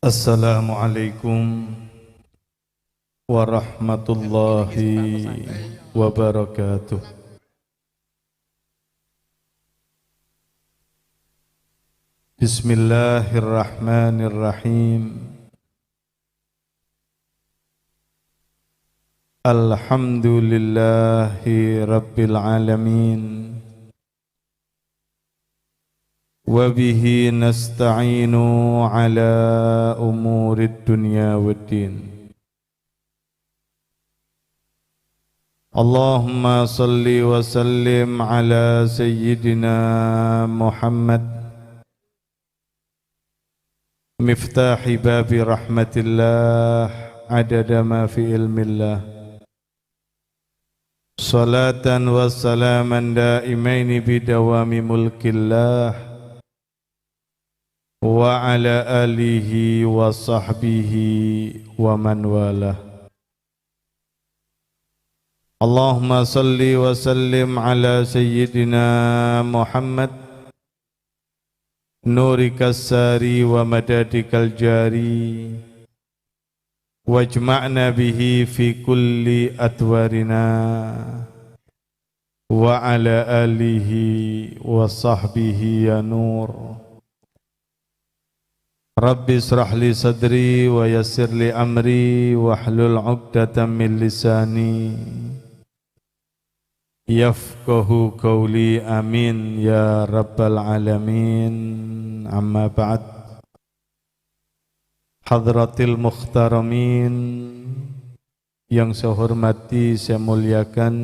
Assalamualaikum warahmatullahi wabarakatuh. Bismillahirrahmanirrahim. Alhamdulillahi rabbil alamin. Wabihi nasta'inu ala umurid dunya waddin. Allahumma salli wa sallim ala sayyidina Muhammad miftahi babi rahmatillah adada ma fi ilmillah. Salatan wa salaman daimaini bidawami mulkillah wa ala alihi wa sahbihi wa man walah. Allahumma salli wa sallim ala sayyidina Muhammad nurikal sari wa madadikal jari wajma'na bihi fi kulli atwarina wa ala alihi wa sahbihi ya nur. Rabbi israh li sadri wa yassir li amri wahlul 'uqdatam min lisani yafqahu qawli amin ya rabbal alamin. Amma ba'd. Hadratil mukhtaramin yang saya hormati, saya muliakan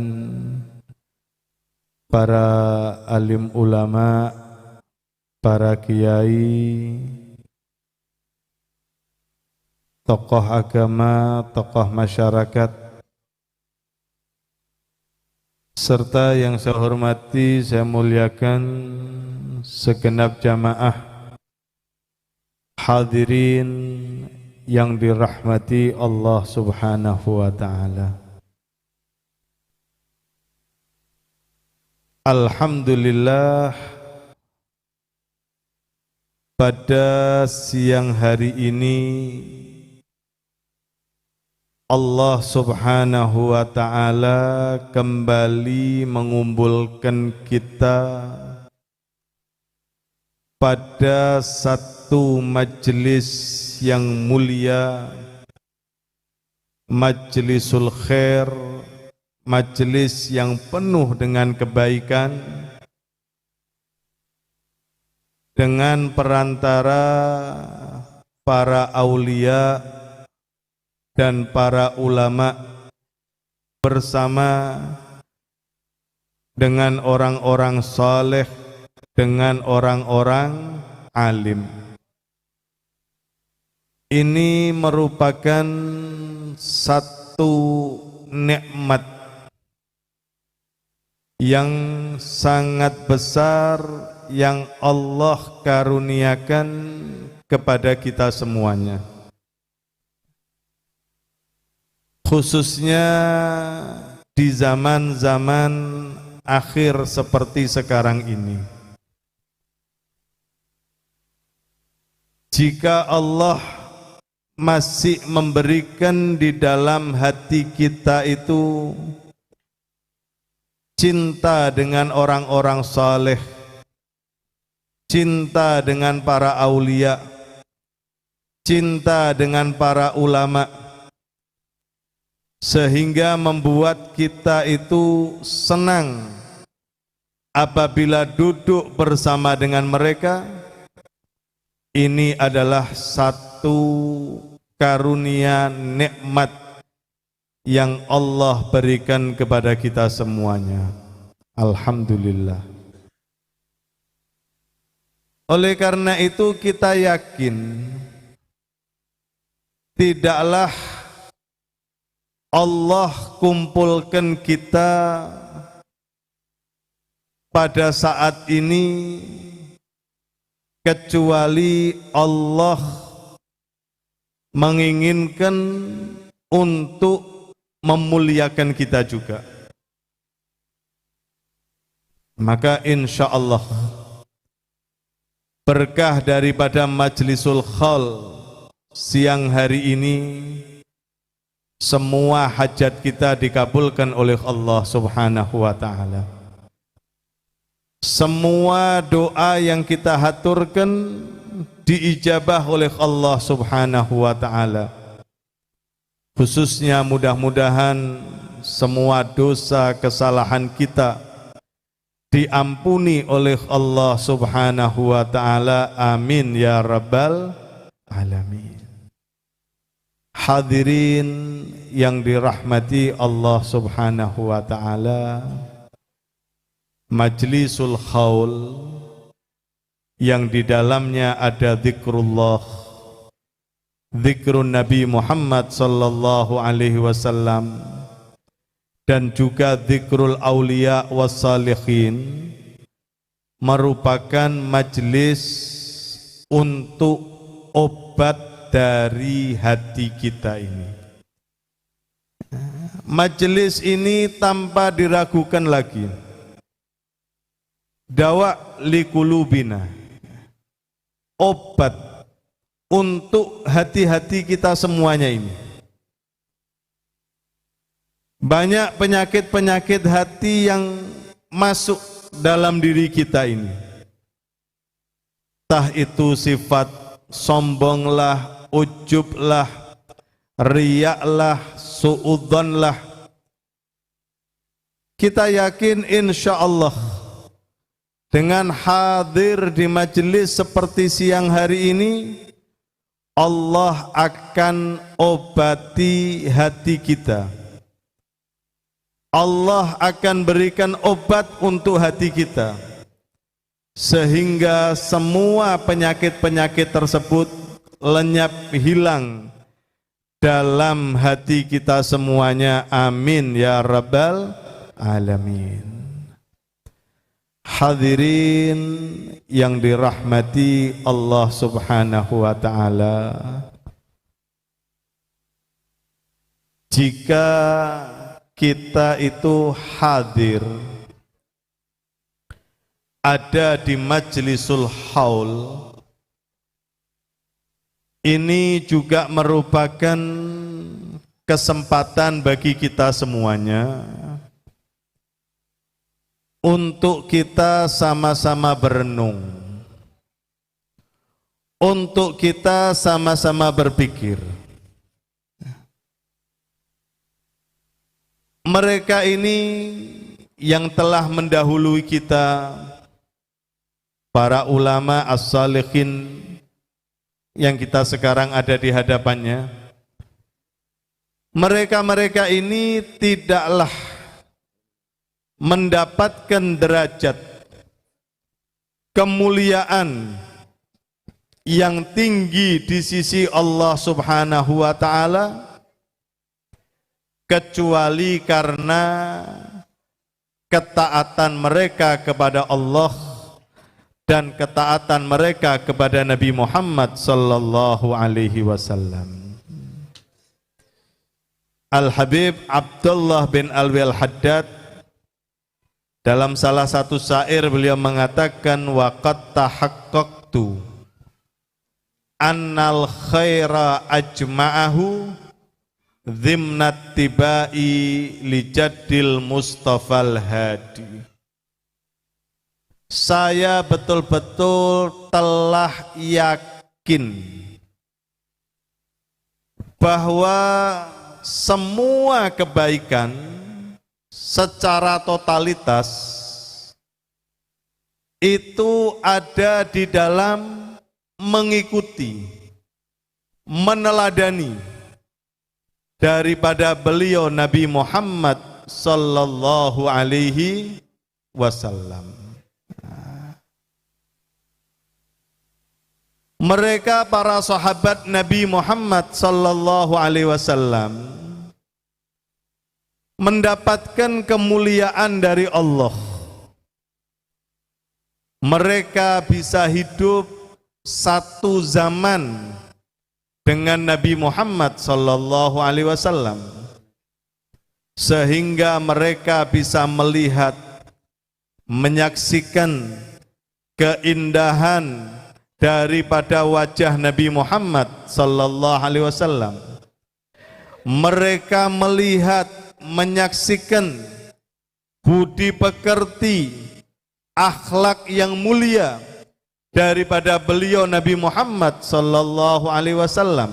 para alim ulama, para kiai, tokoh agama, tokoh masyarakat, serta yang saya hormati, saya muliakan segenap jamaah hadirin yang dirahmati Allah Subhanahu wa ta'ala. Alhamdulillah, pada siang hari ini Allah Subhanahu wa ta'ala kembali mengumpulkan kita pada satu majelis yang mulia, majlisul khair, majelis yang penuh dengan kebaikan, dengan perantara para aulia dan para ulama bersama dengan orang-orang saleh, dengan orang-orang alim. Ini merupakan satu nikmat yang sangat besar yang Allah karuniakan kepada kita semuanya. Khususnya di zaman-zaman akhir seperti sekarang ini. Jika Allah masih memberikan di dalam hati kita itu cinta dengan orang-orang saleh, cinta dengan para aulia, cinta dengan para ulama, sehingga membuat kita itu senang apabila duduk bersama dengan mereka. Ini adalah satu karunia nikmat yang Allah berikan kepada kita semuanya. Alhamdulillah. Oleh karena itu kita yakin tidaklah Allah kumpulkan kita pada saat ini kecuali Allah menginginkan untuk memuliakan kita juga. Maka insya Allah berkah daripada majlisul khal siang hari ini semua hajat kita dikabulkan oleh Allah Subhanahu wa taala. Semua doa yang kita haturkan diijabah oleh Allah Subhanahu wa taala. Khususnya mudah-mudahan semua dosa kesalahan kita diampuni oleh Allah Subhanahu wa taala. Amin ya rabbal alamin. Hadirin yang dirahmati Allah Subhanahu wa taala, Majlisul Haul yang di dalamnya ada zikrullah, zikrun Nabi Muhammad sallallahu alaihi wasallam, dan juga zikrul aulia wassalihin, merupakan majlis untuk obat dari hati kita ini. Majlis ini tanpa diragukan lagi, dawa likulubina, obat untuk hati-hati kita semuanya ini. Banyak penyakit-penyakit hati yang masuk dalam diri kita ini. Entah itu sifat sombonglah, ujublah, riyaklah, suudzonlah. Kita yakin insya Allah dengan hadir di majelis seperti siang hari ini, Allah akan obati hati kita. Allah akan berikan obat untuk hati kita, sehingga semua penyakit-penyakit tersebut lenyap hilang dalam hati kita semuanya. Amin ya rabbal alamin. Hadirin yang dirahmati Allah Subhanahu wa taala, jika kita itu hadir ada di Majlisul Haul, ini juga merupakan kesempatan bagi kita semuanya untuk kita sama-sama berenung, untuk kita sama-sama berpikir. Mereka ini yang telah mendahului kita, para ulama as-salihin yang kita sekarang ada di hadapannya, mereka-mereka ini tidaklah mendapatkan derajat kemuliaan yang tinggi di sisi Allah Subhanahu wa taala kecuali karena ketaatan mereka kepada Allah dan ketaatan mereka kepada Nabi Muhammad sallallahu alaihi wasallam. Al-Habib Abdullah bin Alwi Al-Haddad dalam salah satu syair beliau mengatakan, waqad tahaqqaqtu annal khaira ajma'ahu dhimnat tibai li jaddil Mustafal Hadi. Saya betul-betul telah yakin bahwa semua kebaikan secara totalitas itu ada di dalam mengikuti, meneladani daripada beliau Nabi Muhammad sallallahu alaihi wasallam. Mereka para sahabat Nabi Muhammad sallallahu alaihi wasallam mendapatkan kemuliaan dari Allah. Mereka bisa hidup satu zaman dengan Nabi Muhammad sallallahu alaihi wasallam, sehingga mereka bisa melihat, menyaksikan keindahan daripada wajah Nabi Muhammad sallallahu alaihi wasallam. Mereka melihat, menyaksikan budi pekerti, akhlak yang mulia daripada beliau Nabi Muhammad sallallahu alaihi wasallam.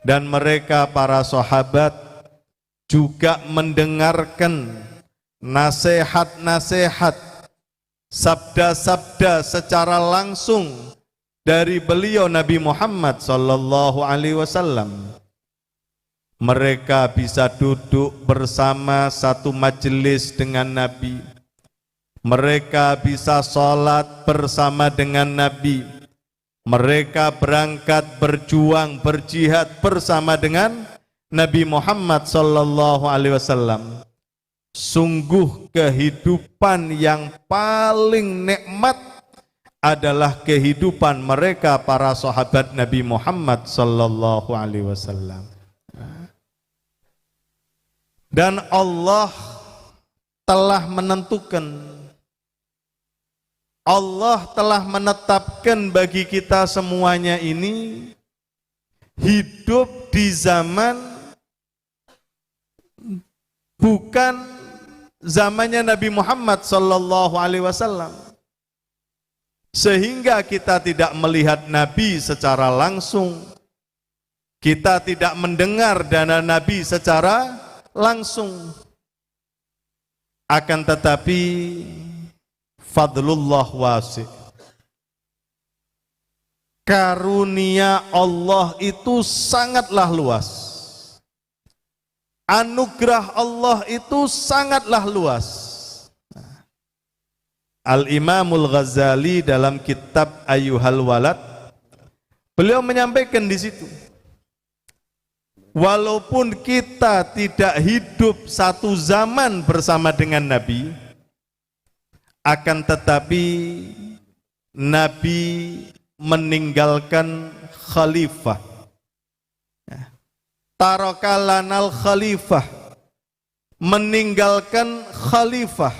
Dan mereka para sahabat juga mendengarkan nasihat-nasihat, sabda-sabda secara langsung dari beliau Nabi Muhammad sallallahu alaihi wasallam. Mereka bisa duduk bersama satu majelis dengan Nabi. Mereka bisa sholat bersama dengan Nabi. Mereka berangkat berjuang, berjihad bersama dengan Nabi Muhammad sallallahu alaihi wasallam. Sungguh kehidupan yang paling nikmat adalah kehidupan mereka para sahabat Nabi Muhammad sallallahu alaihi wasallam. Dan Allah telah menentukan, Allah telah menetapkan bagi kita semuanya ini hidup di zaman bukan zamannya Nabi Muhammad sallallahu alaihi wasallam. Sehingga kita tidak melihat Nabi secara langsung. Kita tidak mendengar dana Nabi secara langsung. Akan tetapi fadlullah wasi'. Karunia Allah itu sangatlah luas. Anugerah Allah itu sangatlah luas. Al-Imamul Ghazali dalam kitab Ayyuhal Walad, beliau menyampaikan di situ, walaupun kita tidak hidup satu zaman bersama dengan Nabi, akan tetapi Nabi meninggalkan khalifah. Tarakalanal khalifah, meninggalkan khalifah,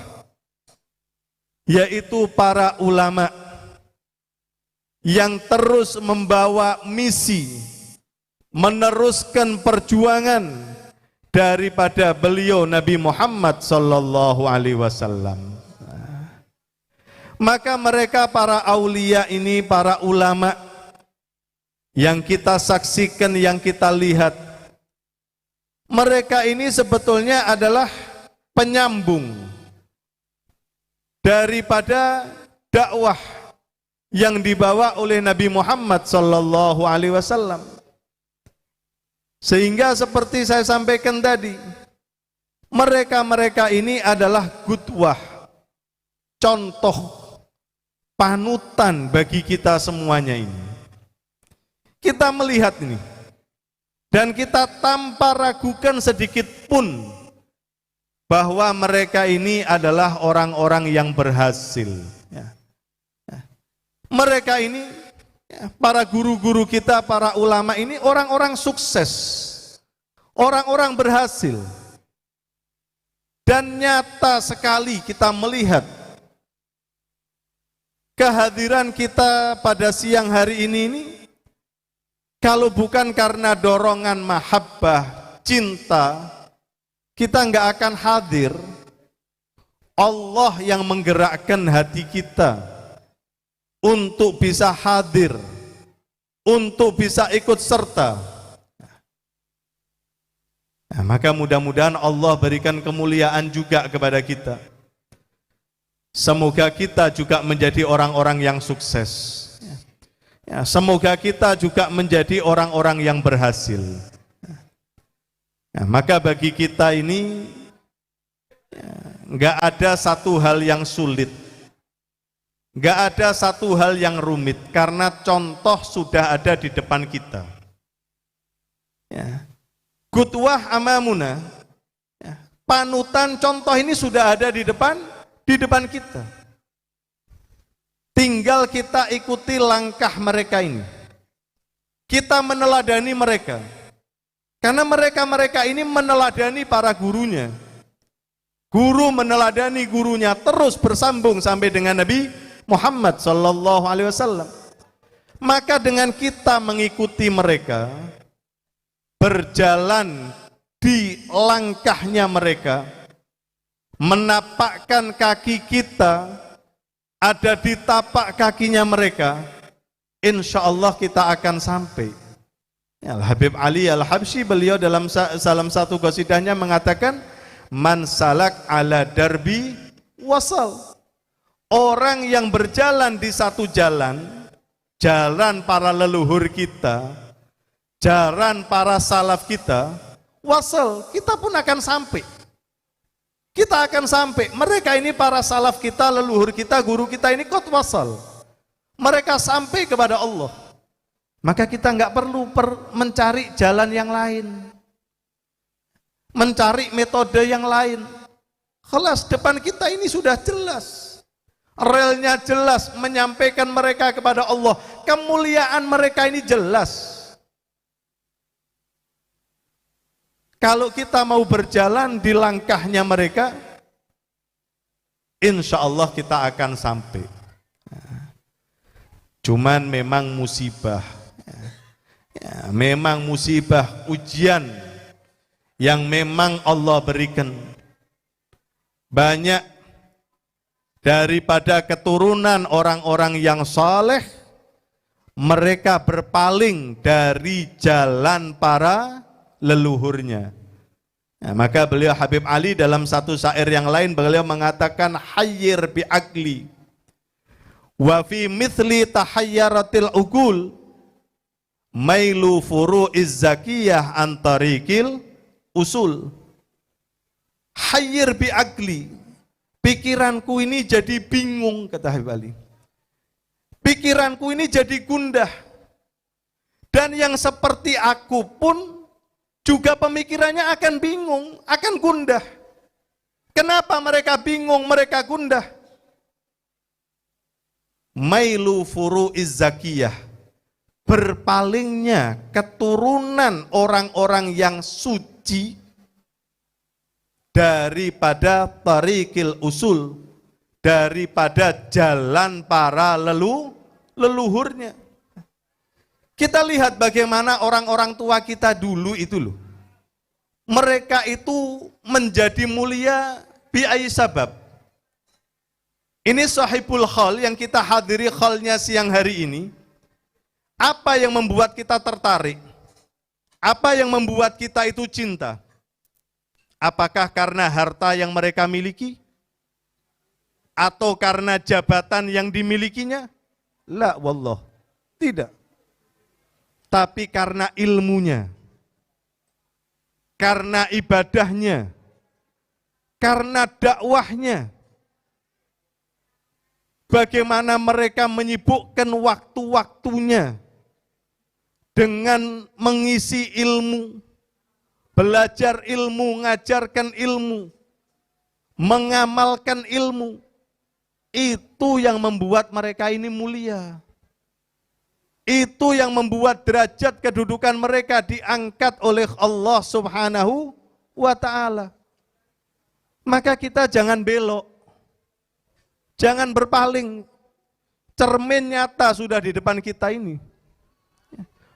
yaitu para ulama yang terus membawa misi, meneruskan perjuangan daripada beliau Nabi Muhammad sallallahu alaihi wasallam. Maka mereka para aulia ini, para ulama yang kita saksikan, yang kita lihat, mereka ini sebetulnya adalah penyambung daripada dakwah yang dibawa oleh Nabi Muhammad sallallahu alaihi wasallam. Sehingga seperti saya sampaikan tadi, mereka-mereka ini adalah qudwah, contoh, panutan bagi kita semuanya ini. Kita melihat ini, dan kita tanpa ragukan sedikit pun bahwa mereka ini adalah orang-orang yang berhasil. Mereka ini, para guru-guru kita, para ulama ini orang-orang sukses, orang-orang berhasil. Dan nyata sekali kita melihat kehadiran kita pada siang hari ini kalau bukan karena dorongan mahabbah, cinta, kita nggak akan hadir. Allah yang menggerakkan hati kita untuk bisa hadir, untuk bisa ikut serta. Nah, maka mudah-mudahan Allah berikan kemuliaan juga kepada kita. Semoga kita juga menjadi orang-orang yang sukses. Ya, semoga kita juga menjadi orang-orang yang berhasil. Nah, maka bagi kita ini nggak ada satu hal yang sulit, nggak ada satu hal yang rumit, karena contoh sudah ada di depan kita. Ya. Qudwah amamuna, ya. Panutan contoh ini sudah ada di depan kita. Tinggal kita ikuti langkah mereka ini. Kita meneladani mereka. Karena mereka-mereka ini meneladani para gurunya. Guru meneladani gurunya, terus bersambung sampai dengan Nabi Muhammad sallallahu alaihi wasallam. Maka dengan kita mengikuti mereka, berjalan di langkahnya mereka, menapakkan kaki kita ada di tapak kakinya mereka, insya Allah kita akan sampai. Al-Habib Ali Al-Habsyi, beliau dalam satu qasidahnya mengatakan, man salak ala darbi wasal. Orang yang berjalan di satu jalan, jalan para leluhur kita, jalan para salaf kita, wasal, kita pun akan sampai. Kita akan sampai. Mereka ini para salaf kita, leluhur kita, guru kita ini qad wasal. Mereka sampai kepada Allah. Maka kita nggak perlu mencari jalan yang lain, mencari metode yang lain. Kelas depan kita ini sudah jelas, relnya jelas, menyampaikan mereka kepada Allah. Kemuliaan mereka ini jelas. Kalau kita mau berjalan di langkahnya mereka, insya Allah kita akan sampai. Cuman memang musibah, memang musibah, ujian yang memang Allah berikan. Banyak daripada keturunan orang-orang yang saleh, mereka berpaling dari jalan para leluhurnya. Nah, maka beliau Habib Ali dalam satu syair yang lain beliau mengatakan, hayyir bi'aqli wa fi mithli tahayyaratil uqul mailu furu'iz zakiyah antarikil usul. Hayyir bi'aqli, pikiranku ini jadi bingung, kata Habib Ali. Pikiranku ini jadi gundah. Dan yang seperti aku pun juga pemikirannya akan bingung, akan gundah. Kenapa mereka bingung, mereka gundah? Mailu furu'iz zakiyah, berpalingnya keturunan orang-orang yang suci daripada tariqil usul, daripada jalan para leluhurnya. Kita lihat bagaimana orang-orang tua kita dulu itu loh. Mereka itu menjadi mulia bi'ai sabab. Ini sahibul khal yang kita hadiri khalnya siang hari ini. Apa yang membuat kita tertarik? Apa yang membuat kita itu cinta? Apakah karena harta yang mereka miliki? Atau karena jabatan yang dimilikinya? La wallah, tidak. Tapi karena ilmunya, karena ibadahnya, karena dakwahnya. Bagaimana mereka menyibukkan waktu-waktunya dengan mengisi ilmu, belajar ilmu, ngajarkan ilmu, mengamalkan ilmu. Itu yang membuat mereka ini mulia. Itu yang membuat derajat kedudukan mereka diangkat oleh Allah Subhanahu wa ta'ala. Maka kita jangan belok, jangan berpaling. Cermin nyata sudah di depan kita ini.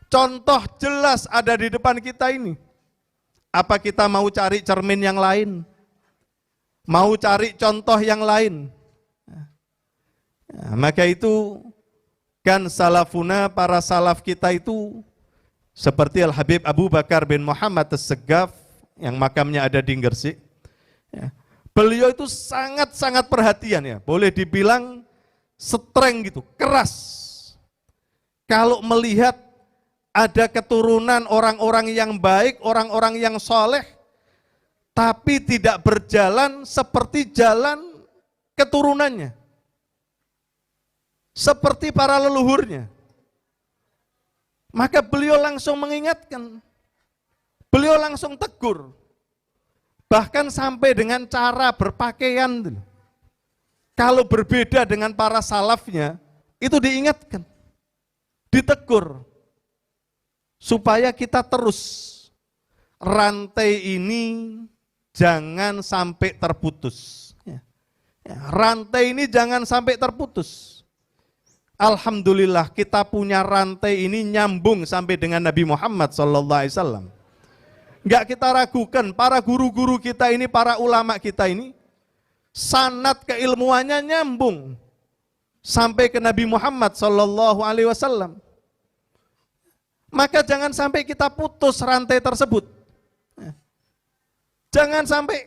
Contoh jelas ada di depan kita ini. Apa kita mau cari cermin yang lain? Mau cari contoh yang lain? Maka itu kan salafuna, para salaf kita itu seperti Al-Habib Abu Bakar bin Muhammad As-Segaf yang makamnya ada di Gresik. Beliau itu sangat-sangat perhatian ya, boleh dibilang streng gitu, keras. Kalau melihat ada keturunan orang-orang yang baik, orang-orang yang soleh, tapi tidak berjalan seperti jalan keturunannya. Seperti para leluhurnya. Maka beliau langsung mengingatkan. Beliau langsung tegur. Bahkan sampai dengan cara berpakaian. Kalau berbeda dengan para salafnya, itu diingatkan. Ditegur. Supaya kita terus rantai ini jangan sampai terputus. Rantai ini jangan sampai terputus. Alhamdulillah kita punya rantai ini nyambung sampai dengan Nabi Muhammad SAW. Enggak kita ragukan, para guru-guru kita ini, para ulama kita ini, sanad keilmuannya nyambung sampai ke Nabi Muhammad SAW. Maka jangan sampai kita putus rantai tersebut. Jangan sampai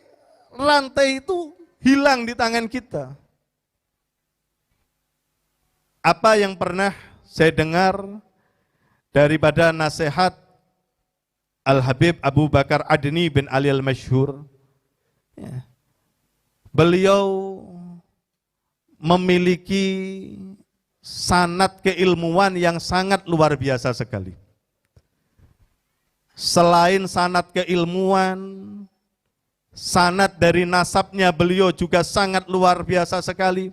rantai itu hilang di tangan kita. Apa yang pernah saya dengar daripada nasihat Al-Habib Abu Bakar Adni bin Ali Al-Masyhur, ya, beliau memiliki sanad keilmuan yang sangat luar biasa sekali. Selain sanad keilmuan, sanad dari nasabnya beliau juga sangat luar biasa sekali.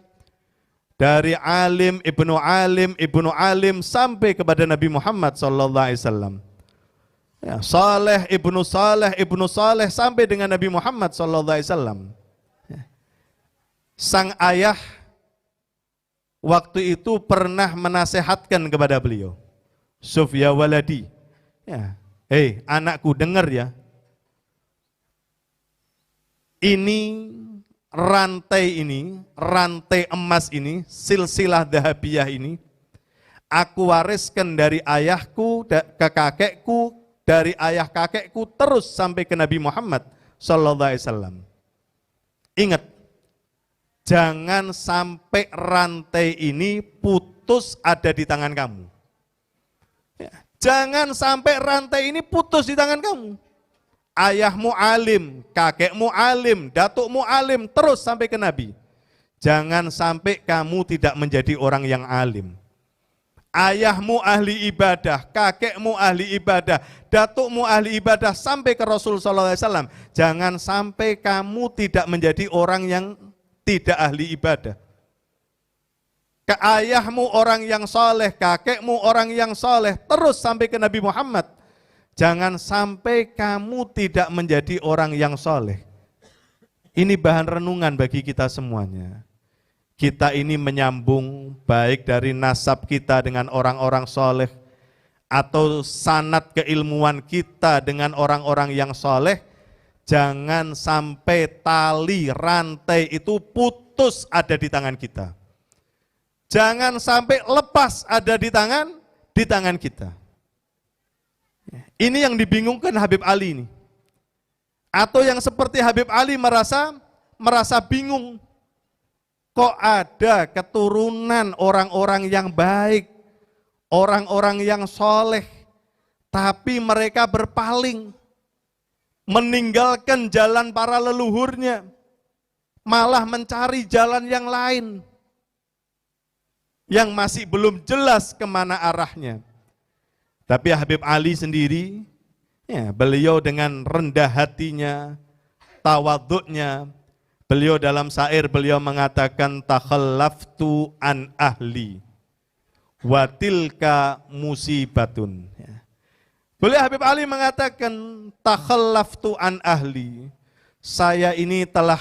Dari alim, ibnu alim sampai kepada Nabi Muhammad SAW. Ya, Saleh, ibnu Saleh sampai dengan Nabi Muhammad SAW. Ya. Sang ayah waktu itu pernah menasehatkan kepada beliau, Sufya waladi, ya, hei anakku dengar ya, ini rantai emas ini, silsilah dahabiyah ini, aku wariskan dari ayahku ke kakekku, dari ayah kakekku terus sampai ke Nabi Muhammad SAW. Ingat, jangan sampai rantai ini putus ada di tangan kamu. Jangan sampai rantai ini putus di tangan kamu. Ayahmu alim, kakekmu alim, datukmu alim, terus sampai ke Nabi. Jangan sampai kamu tidak menjadi orang yang alim. Ayahmu ahli ibadah, kakekmu ahli ibadah, datukmu ahli ibadah sampai ke Rasul SAW. Jangan sampai kamu tidak menjadi orang yang tidak ahli ibadah. Ke ayahmu orang yang soleh, kakekmu orang yang soleh, terus sampai ke Nabi Muhammad. Jangan sampai kamu tidak menjadi orang yang soleh. Ini bahan renungan bagi kita semuanya. Kita ini menyambung baik dari nasab kita dengan orang-orang soleh, atau sanad keilmuan kita dengan orang-orang yang soleh. Jangan sampai tali rantai itu putus ada di tangan kita. Jangan sampai lepas ada di tangan kita. Ini yang dibingungkan Habib Ali ini. Atau yang seperti Habib Ali merasa bingung. Kok ada keturunan orang-orang yang baik, orang-orang yang soleh, tapi mereka berpaling, meninggalkan jalan para leluhurnya, malah mencari jalan yang lain, yang masih belum jelas kemana arahnya. Tapi Habib Ali sendiri, ya, beliau dengan rendah hatinya, tawadhu'nya, beliau dalam syair beliau mengatakan takhallaftu an ahli wa tilka musibatun. Ya. Beliau Habib Ali mengatakan takhallaftu an ahli, saya ini telah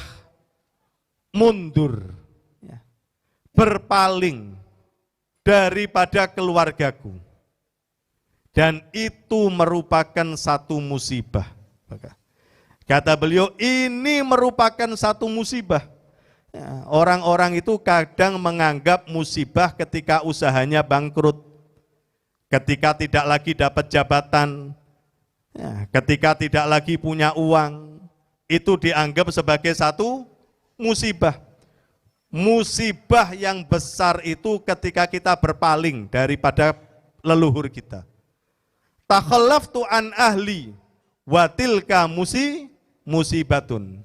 mundur, ya, berpaling daripada keluargaku. Dan itu merupakan satu musibah. Kata beliau, ini merupakan satu musibah. Orang-orang itu kadang menganggap musibah ketika usahanya bangkrut, ketika tidak lagi dapat jabatan, ketika tidak lagi punya uang, itu dianggap sebagai satu musibah. Musibah yang besar itu ketika kita berpaling daripada leluhur kita. Takhallaftu an ahli wa tilka musibatun.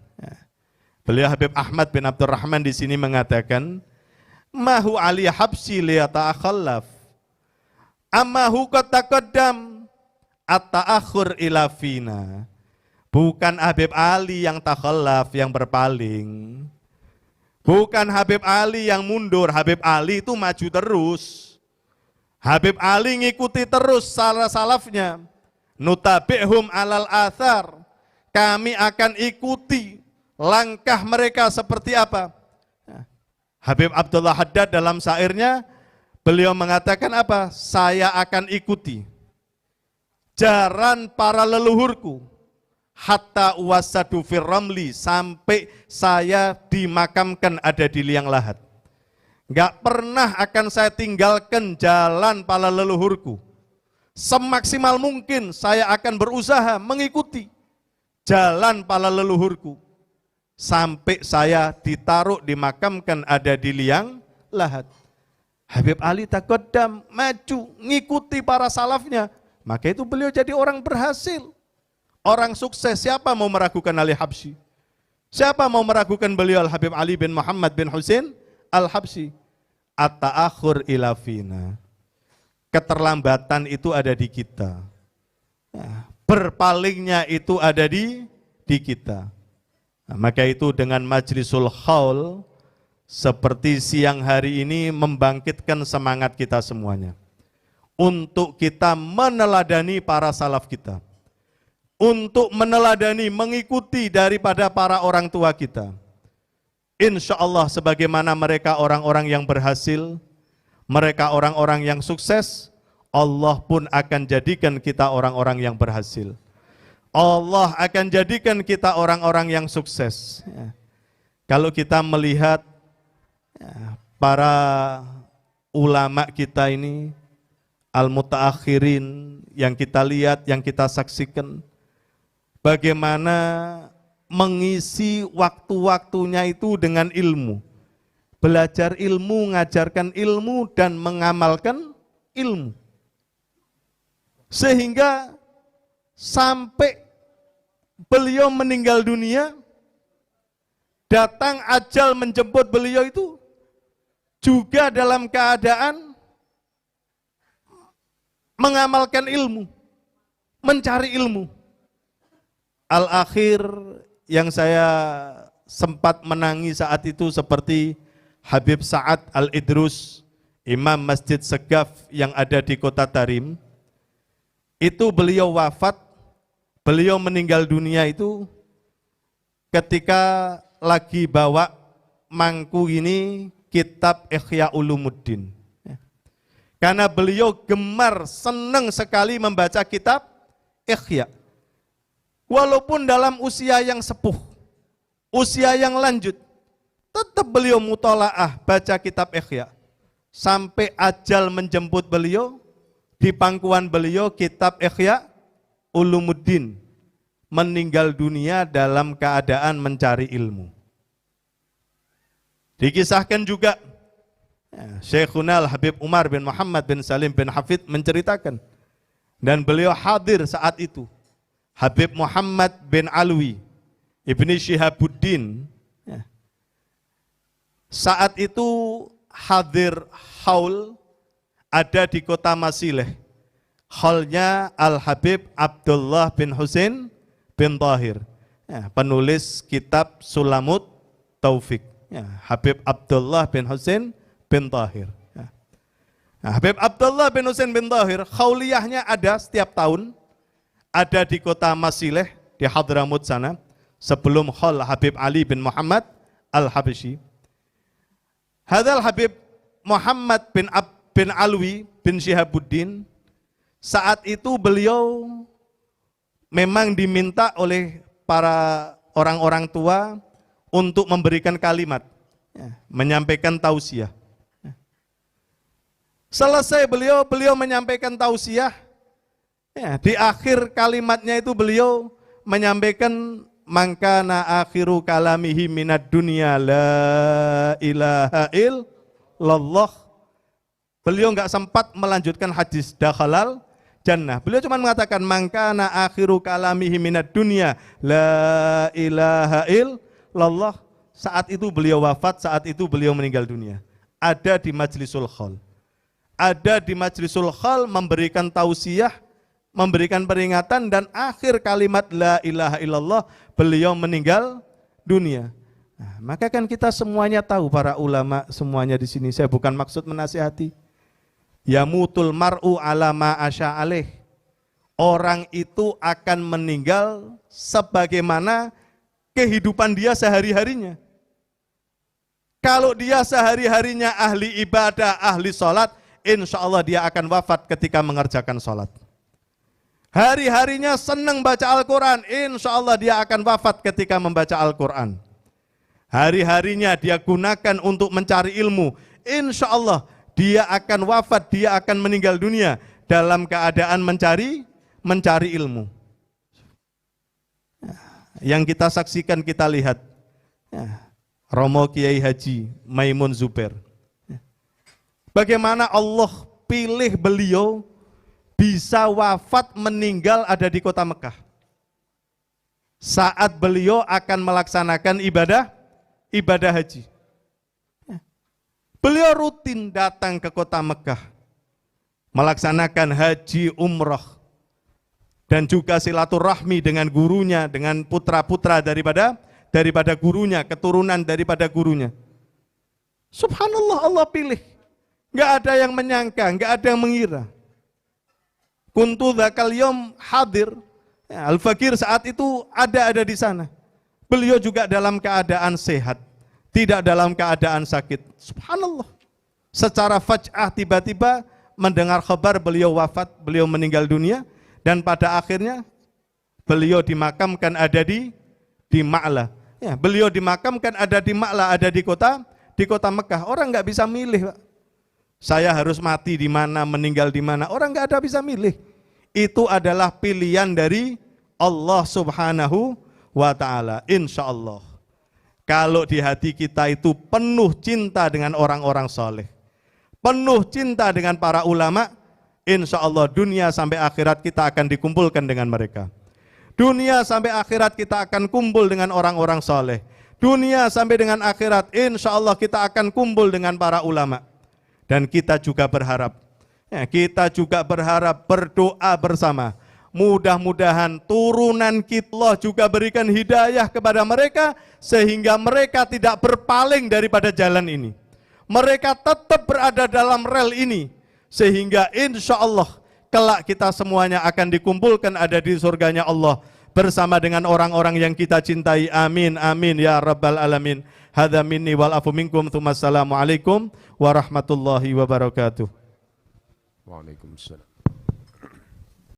Beliau Habib Ahmad bin Abdurrahman di sini mengatakan, mahu ali habsi liyata'akhallaf, ammahu qad taqaddam at-ta'akhur ila fina. Bukan Habib Ali yang takhallaf, yang berpaling. Bukan Habib Ali yang mundur, Habib Ali itu maju terus. Habib Ali ngikuti terus salafnya. Nutabi'hum alal athar. Kami akan ikuti langkah mereka seperti apa. Habib Abdullah Haddad dalam syairnya Beliau mengatakan apa? Saya akan ikuti jalan para leluhurku hatta wasadu fir ramli, sampai saya dimakamkan ada di liang lahat. Enggak pernah akan saya tinggalkan jalan para leluhurku. Semaksimal mungkin saya akan berusaha mengikuti jalan para leluhurku sampai saya ditaruh dimakamkan ada di liang lahat. Habib Ali taqaddam, maju, ngikuti para salafnya. Maka itu beliau jadi orang berhasil. Orang sukses. Siapa mau meragukan Ali Habsyi? Siapa mau meragukan beliau Al-Habib Ali bin Muhammad bin Husain Al-Habsyi? At-ta'akhur ila fina. Keterlambatan itu ada di kita. Berpalingnya itu ada di kita. Nah, maka itu dengan majlisul haul seperti siang hari ini membangkitkan semangat kita semuanya. Untuk kita meneladani para salaf kita. Untuk meneladani, mengikuti daripada para orang tua kita. Insya Allah sebagaimana mereka orang-orang yang berhasil, mereka orang-orang yang sukses, Allah pun akan jadikan kita orang-orang yang berhasil. Allah akan jadikan kita orang-orang yang sukses. Kalau kita melihat para ulama kita ini, al-mutaakhirin, yang kita lihat, yang kita saksikan, bagaimana mengisi waktu-waktunya itu dengan ilmu. Belajar ilmu, mengajarkan ilmu, dan mengamalkan ilmu. Sehingga sampai beliau meninggal dunia, datang ajal menjemput beliau itu juga dalam keadaan mengamalkan ilmu, mencari ilmu. Al-akhir yang saya sempat menangis saat itu seperti Habib Sa'ad Al-Idrus, Imam Masjid Segaf yang ada di kota Tarim. Itu beliau wafat, beliau meninggal dunia itu ketika lagi bawa mangku ini kitab Ihya Ulumuddin. Karena beliau gemar, senang sekali membaca kitab Ihya. Walaupun dalam usia yang sepuh, usia yang lanjut, tetap beliau mutolaah baca kitab Ihya. Sampai ajal menjemput beliau, di pangkuan beliau kitab Ihya Ulumuddin, meninggal dunia dalam keadaan mencari ilmu. Dikisahkan juga, Syekhuna Al-Habib Umar bin Muhammad bin Salim bin Hafid menceritakan, dan beliau hadir saat itu, Habib Muhammad bin Alwi, Ibni Syihabuddin, saat itu hadir haul ada di kota Masileh, haulnya Al-Habib Abdullah bin Husain bin Tahir, penulis kitab Sulamut Taufik, Habib Abdullah bin Husain bin Tahir. Habib Abdullah bin Husain bin Tahir, khauliyahnya ada setiap tahun, ada di kota Masileh, di Hadramut sana, sebelum haul Habib Ali bin Muhammad Al-Habsyi. Hadal Habib Muhammad bin Alwi bin Syihabuddin, saat itu beliau memang diminta oleh para orang-orang tua untuk memberikan kalimat, menyampaikan tausiah. Selesai beliau menyampaikan tausiah, di akhir kalimatnya itu beliau menyampaikan mangkana akhiru kalamihi minad dunya la ilaha illallah. Beliau enggak sempat melanjutkan hadis dakhalal jannah. Beliau cuma mengatakan mangkana akhiru kalamihi minad dunya la ilaha illallah. Saat itu beliau wafat, saat itu beliau meninggal dunia. Ada di majlisul khol. Ada di majlisul khol memberikan tausiah, memberikan peringatan, dan akhir kalimat la ilaha illallah beliau meninggal dunia. Nah, maka kan kita semuanya tahu, para ulama semuanya di sini, saya bukan maksud menasihati. Yamutul mar'u ala ma asya alaih. Orang itu akan meninggal sebagaimana kehidupan dia sehari-harinya. Kalau dia sehari-harinya ahli ibadah, ahli sholat, insya Allah dia akan wafat ketika mengerjakan sholat. Hari-harinya senang baca Al-Quran, insya Allah dia akan wafat ketika membaca Al-Quran. Hari-harinya dia gunakan untuk mencari ilmu, insya Allah dia akan wafat, dia akan meninggal dunia dalam keadaan mencari ilmu. Yang kita saksikan, kita lihat, Romo Kiai Haji Maimun Zubair. Bagaimana Allah pilih beliau bisa wafat meninggal ada di kota Mekah. Saat beliau akan melaksanakan ibadah haji. Beliau rutin datang ke kota Mekah, melaksanakan haji umrah, dan juga silaturahmi dengan gurunya, dengan putra-putra daripada gurunya, keturunan daripada gurunya. Subhanallah, Allah pilih. Nggak ada yang menyangka, nggak ada yang mengira. Kuntu dzakal yaum hadir. Al-Fakir saat itu ada di sana. Beliau juga dalam keadaan sehat, tidak dalam keadaan sakit. Subhanallah. Secara faj'ah tiba-tiba mendengar kabar beliau wafat, beliau meninggal dunia, dan pada akhirnya beliau dimakamkan ada di Ma'la. Ya, beliau dimakamkan ada di Ma'la, ada di kota Mekah. Orang nggak bisa milih, Pak. Saya harus mati di mana, meninggal di mana. Orang nggak ada bisa milih. Itu adalah pilihan dari Allah Subhanahu wa ta'ala. Insya Allah. Kalau di hati kita itu penuh cinta dengan orang-orang soleh, penuh cinta dengan para ulama, insya Allah dunia sampai akhirat kita akan dikumpulkan dengan mereka. Dunia sampai akhirat kita akan kumpul dengan orang-orang soleh. Dunia sampai dengan akhirat, insya Allah kita akan kumpul dengan para ulama. Dan kita juga berharap, berdoa bersama. Mudah-mudahan turunan kita juga berikan hidayah kepada mereka, sehingga mereka tidak berpaling daripada jalan ini. Mereka tetap berada dalam rel ini, sehingga insya Allah kelak kita semuanya akan dikumpulkan ada di surganya Allah bersama dengan orang-orang yang kita cintai. Amin, amin ya rabbal alamin. Hadza minni wal afu minkum. Assalamualaikum warahmatullahi wabarakatuh. Waalaikumsalam.